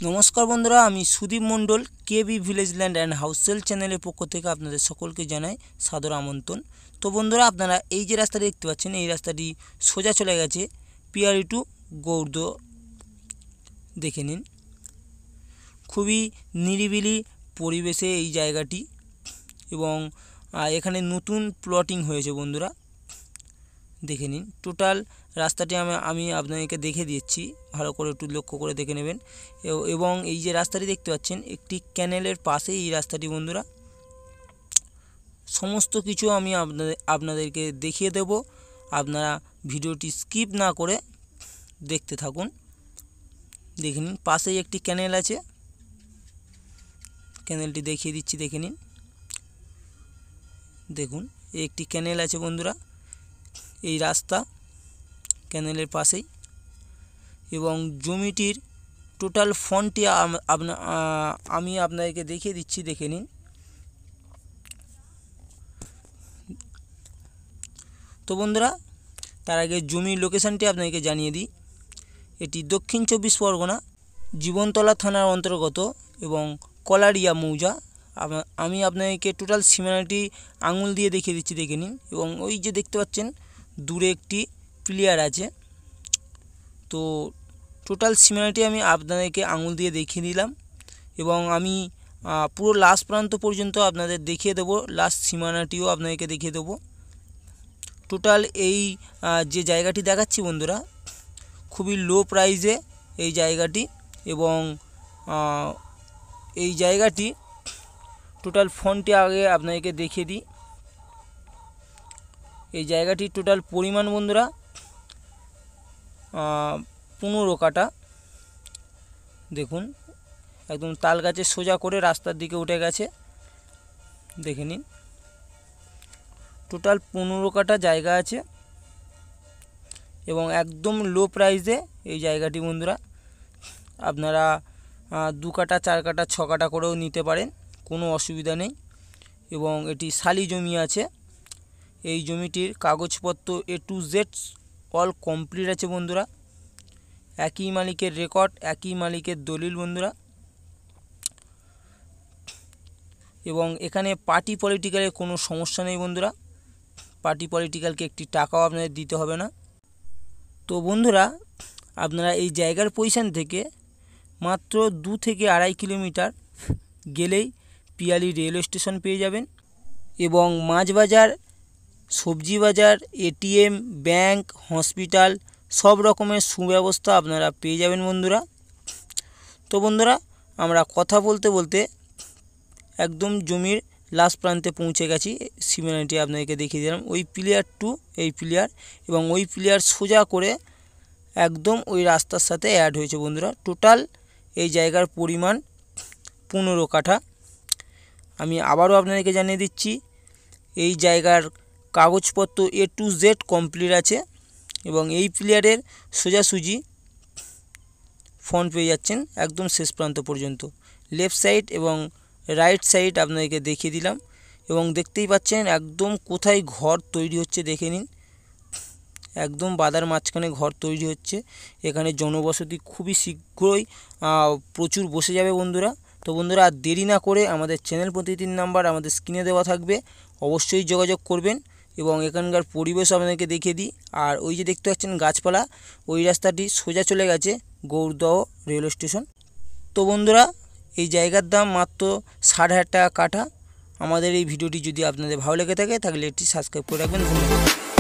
नमस्कार बंधुरा आमी सुदीप मंडल केबी ভিলেজল্যান্ড एंड हाउससेल चैनल पक्ष থেকে আপনাদের সকলকে জানাই সাদর আমন্ত্রণ। তো বন্ধুরা আপনারা এই যে রাস্তাটি দেখতে পাচ্ছেন এই রাস্তাটি সোজা চলে গেছে পিয়ারি টু গৌড়। দেখে নিন খুবই নিরিবিলি পরিবেশে এই জায়গাটি এবং এখানে নতুন প্লটিং হয়েছে বন্ধুরা। দেখে নিন টোটাল রাস্তাটি আমি আপনাদেরকে দেখে দিচ্ছি, ভালো করে একটু লক্ষ্য করে দেখে নেবেন। এবং এই যে রাস্তাটি দেখতে পাচ্ছেন একটি ক্যানেলের পাশে এই রাস্তাটি বন্ধুরা। সমস্ত কিছু আমি আপনাদেরকে দেখিয়ে দেব, আপনারা ভিডিওটি স্কিপ না করে দেখতে থাকুন। দেখে নিন পাশেই একটি ক্যানেল আছে, ক্যানেলটি দেখিয়ে দিচ্ছি দেখে নিন। দেখুন একটি ক্যানেল আছে বন্ধুরা এই রাস্তা ক্যানেলের পাশেই, এবং জমিটির টোটাল ফন্টটি আমি আপনাদেরকে দেখিয়ে দিচ্ছি দেখে নিন। তো বন্ধুরা তার আগে জমির লোকেশানটি আপনাদেরকে জানিয়ে দিই। এটি দক্ষিণ 24 পরগনা জীবনতলা থানার অন্তর্গত এবং কলারিয়া মৌজা। আমি আপনাদেরকে টোটাল সীমানাটি আঙুল দিয়ে দেখিয়ে দিচ্ছি দেখে নিন। এবং ওই যে দেখতে পাচ্ছেন দূরে একটি প্লেয়ার আছে, তো টোটাল সীমানাটি আমি আপনাদেরকে আঙুল দিয়ে দেখিয়ে দিলাম এবং আমি পুরো লাস্ট প্রান্ত পর্যন্ত আপনাদের দেখিয়ে দেব, লাস্ট সীমানাটিও আপনাদেরকে দেখিয়ে দেব। টোটাল এই যে জায়গাটি দেখাচ্ছি বন্ধুরা খুবই লো প্রাইসে এই জায়গাটি, এবং এই জায়গাটি টোটাল ফন্টটি আগে আপনাদেরকে দেখিয়ে দিই। এই জায়গাটির টোটাল পরিমাণ বন্ধুরা 15 কাঠা। দেখুন একদম তাল গাছে সোজা করে রাস্তার দিকে উঠে গেছে, দেখে নিন টোটাল 15 কাঠা জায়গা আছে এবং একদম লো প্রাইসে এই জায়গাটি বন্ধুরা। আপনারা 2 কাঠা 4 কাঠা 6 কাঠা করেও নিতে পারেন, কোনো অসুবিধা নেই। এবং এটি শালি জমি আছে, এই জমিটির কাগজপত্র A to Z all complete আছে বন্ধুরা। একই মালিকের রেকর্ড, একই মালিকের দলিল বন্ধুরা। এবং এখানে পার্টি পলিটিক্যালের কোনো সমস্যা নেই বন্ধুরা, পার্টি পলিটিক্যালকে একটি টাকাও আপনাদের দিতে হবে না। তো বন্ধুরা আপনারা এই জায়গার পজিশান থেকে মাত্র 2 থেকে 2.5 কিলোমিটার গেলেই পিয়ালি রেলওয়ে স্টেশন পেয়ে যাবেন এবং মাছ বাজার, সবজি বাজার, ATM, ব্যাংক, হসপিটাল সব রকমের সুব্যবস্থা আপনারা পেয়ে যাবেন বন্ধুরা। তো বন্ধুরা আমরা কথা বলতে বলতে একদম জমির লাস্ট প্রান্তে পৌঁছে গেছি। সীমানাটি আপনাদেরকে দেখিয়ে দিলাম, ওই প্লেয়ার টু এই প্লেয়ার, এবং ওই প্লেয়ার সোজা করে একদম ওই রাস্তার সাথে অ্যাড হয়েছে বন্ধুরা। টোটাল এই জায়গার পরিমাণ 15 কাঠা। আমি আবারও আপনাদেরকে জানিয়ে দিচ্ছি এই জায়গার কাগজপত্র A to Z কমপ্লিট আছে এবং এই প্লেয়ারের সোজাসুজি ফন্ট পেয়ে যাচ্ছেন একদম শেষ প্রান্ত পর্যন্ত। লেফট সাইড এবং রাইট সাইড আপনাদেরকে দেখিয়ে দিলাম এবং দেখতেই পাচ্ছেন একদম কোথায় ঘর তৈরি হচ্ছে দেখে নিন। একদম বাদার মাঝখানে ঘর তৈরি হচ্ছে, এখানে জনবসতি খুবই শীঘ্রই প্রচুর বসে যাবে বন্ধুরা। তো বন্ধুরা আর দেরি না করে আমাদের চ্যানেল প্রতিদিন নাম্বার আমাদের স্ক্রিনে দেওয়া থাকবে, অবশ্যই যোগাযোগ করবেন এবং এখানকার পরিবেশ আপনাদেরকে দেখিয়ে দিই। আর ওই যে দেখতে পাচ্ছেন গাছপালা, ওই রাস্তাটি সোজা চলে গেছে গৌড়দহ রেলওয়ে স্টেশন। তো বন্ধুরা এই জায়গার দাম মাত্র 60,000 টাকা কাঠা। আমাদের এই ভিডিওটি যদি আপনাদের ভালো লেগে থাকে তাহলে এটি সাবস্ক্রাইব করে রাখবেন। ধন্যবাদ।